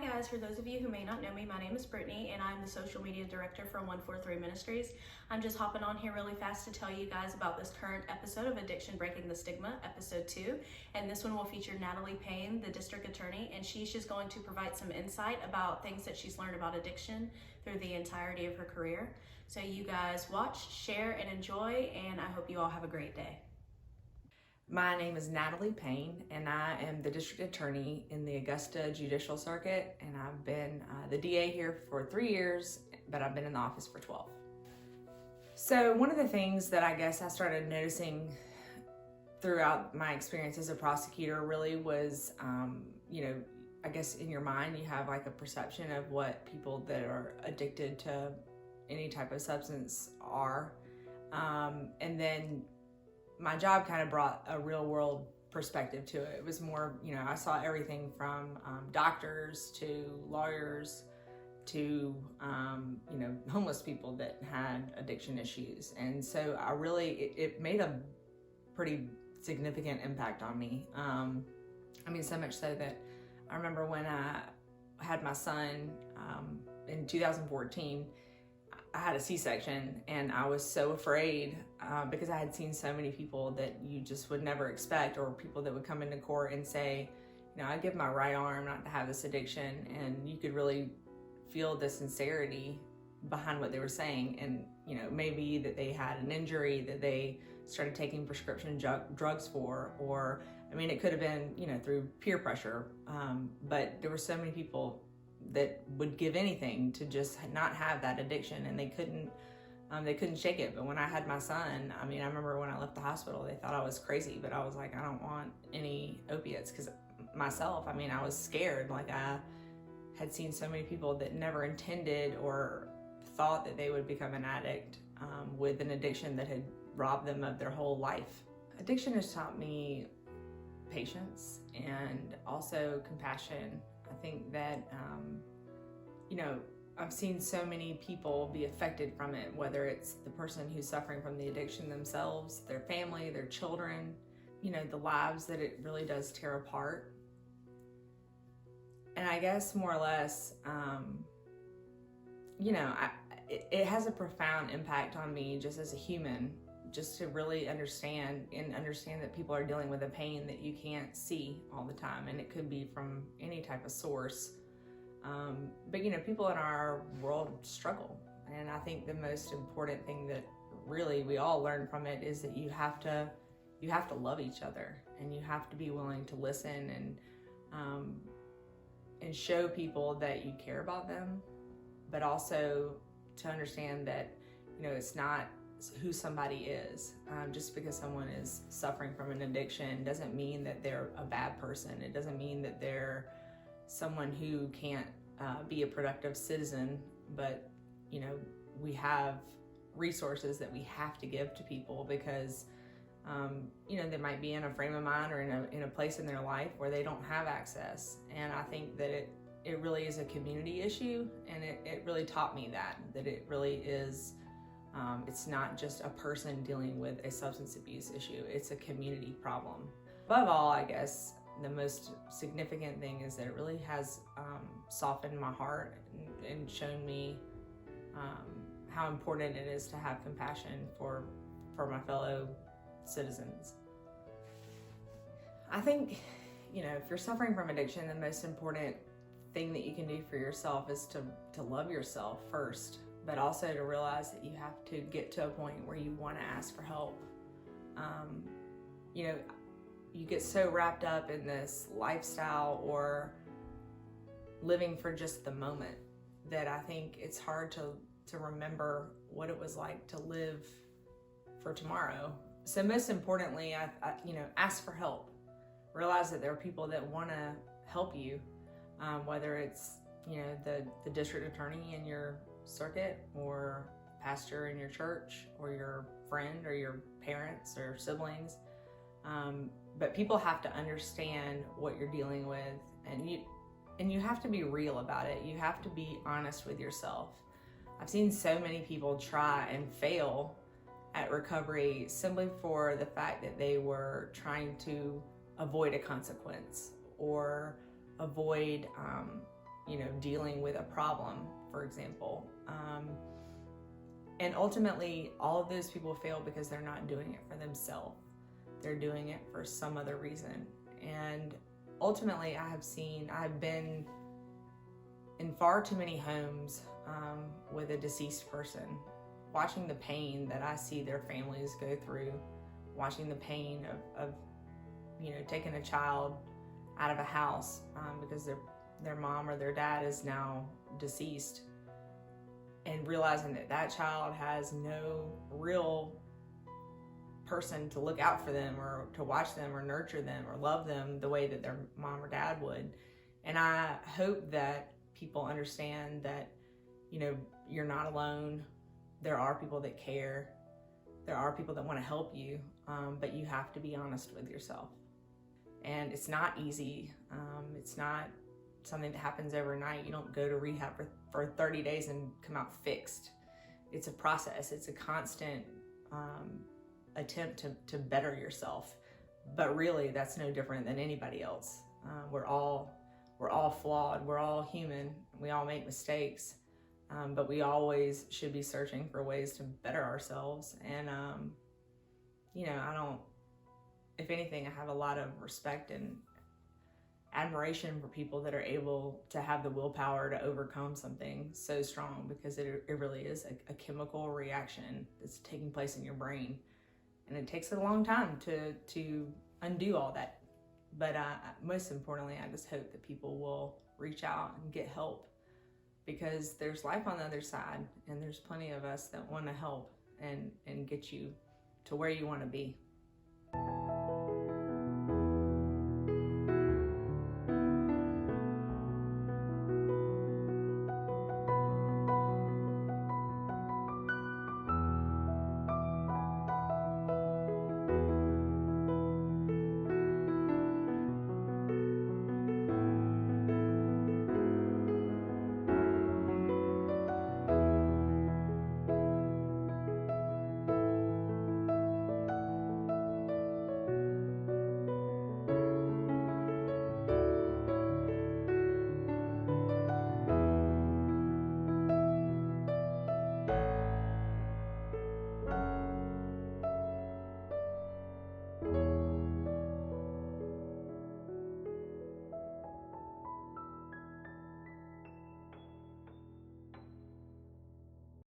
guys, for those of you who may not know me, my name is Brittany and I'm the social media director for 143 Ministries. I'm just hopping on here really fast to tell you guys about this current episode of Addiction Breaking the Stigma, episode 2. And this one will feature Natalie Paine, the District Attorney, and she's just going to provide some insight about things that she's learned about addiction through the entirety of her career. So you guys watch, share, and enjoy, and I hope you all have a great day. My name is Natalie Paine, and I am the District Attorney in the Augusta Judicial Circuit, and I've been the DA here for 3 years, but I've been in the office for 12. So one of the things that I guess I started noticing throughout my experience as a prosecutor really was, I guess in your mind you have like a perception of what people that are addicted to any type of substance are, and then my job kind of brought a real world perspective to it. It was more, I saw everything from doctors to lawyers to, homeless people that had addiction issues. And so it made a pretty significant impact on me. So much so that I remember when I had my son in 2014, I had a C-section and I was so afraid because I had seen so many people that you just would never expect, or people that would come into court and say, I give my right arm not to have this addiction, and you could really feel the sincerity behind what they were saying. And maybe that they had an injury that they started taking prescription drugs for, or it could have been through peer pressure, but there were so many people that would give anything to just not have that addiction, and they couldn't shake it. But when I had my son, I remember when I left the hospital, they thought I was crazy, but I was like, I don't want any opiates, because myself, I was scared. Like, I had seen so many people that never intended or thought that they would become an addict with an addiction that had robbed them of their whole life. Addiction has taught me patience and also compassion. I think that, I've seen so many people be affected from it, whether it's the person who's suffering from the addiction themselves, their family, their children, the lives that it really does tear apart. And I guess more or less, it has a profound impact on me just as a human, just to really understand that people are dealing with a pain that you can't see all the time, and it could be from any type of source. But people in our world struggle, and I think the most important thing that really we all learn from it is that you have to love each other, and you have to be willing to listen and show people that you care about them, but also to understand that it's not who somebody is. Just because someone is suffering from an addiction doesn't mean that they're a bad person. It doesn't mean that they're someone who can't be a productive citizen, but we have resources that we have to give to people because they might be in a frame of mind or in a place in their life where they don't have access. And I think that it really is a community issue, and it really taught me that it really is. It's not just a person dealing with a substance abuse issue, it's a community problem. Above all, I guess, the most significant thing is that it really has softened my heart and shown me how important it is to have compassion for my fellow citizens. I think, if you're suffering from addiction, the most important thing that you can do for yourself is to love yourself first, but also to realize that you have to get to a point where you want to ask for help. You get so wrapped up in this lifestyle or living for just the moment that I think it's hard to remember what it was like to live for tomorrow. So most importantly, I ask for help. Realize that there are people that want to help you, whether it's the district attorney in your circuit, or pastor in your church, or your friend, or your parents or siblings. But people have to understand what you're dealing with, and you have to be real about it. You have to be honest with yourself. I've seen so many people try and fail at recovery simply for the fact that they were trying to avoid a consequence or avoid dealing with a problem, for example. And ultimately, all of those people fail because they're not doing it for themselves. They're doing it for some other reason. And ultimately, I've been in far too many homes with a deceased person, watching the pain that I see their families go through, watching the pain of taking a child out of a house because their mom or their dad is now deceased, and realizing that child has no real person to look out for them or to watch them or nurture them or love them the way that their mom or dad would. And I hope that people understand that, you're not alone. There are people that care. There are people that want to help you, but you have to be honest with yourself. And it's not easy. It's not something that happens overnight. You don't go to rehab for 30 days and come out fixed. It's a process. It's a constant attempt to better yourself. But really, that's no different than anybody else. We're all flawed. We're all human. We all make mistakes. But we always should be searching for ways to better ourselves. And, if anything, I have a lot of respect and admiration for people that are able to have the willpower to overcome something so strong, because it really is a chemical reaction that's taking place in your brain. And it takes a long time to undo all that. But most importantly, I just hope that people will reach out and get help, because there's life on the other side, and there's plenty of us that want to help and get you to where you want to be.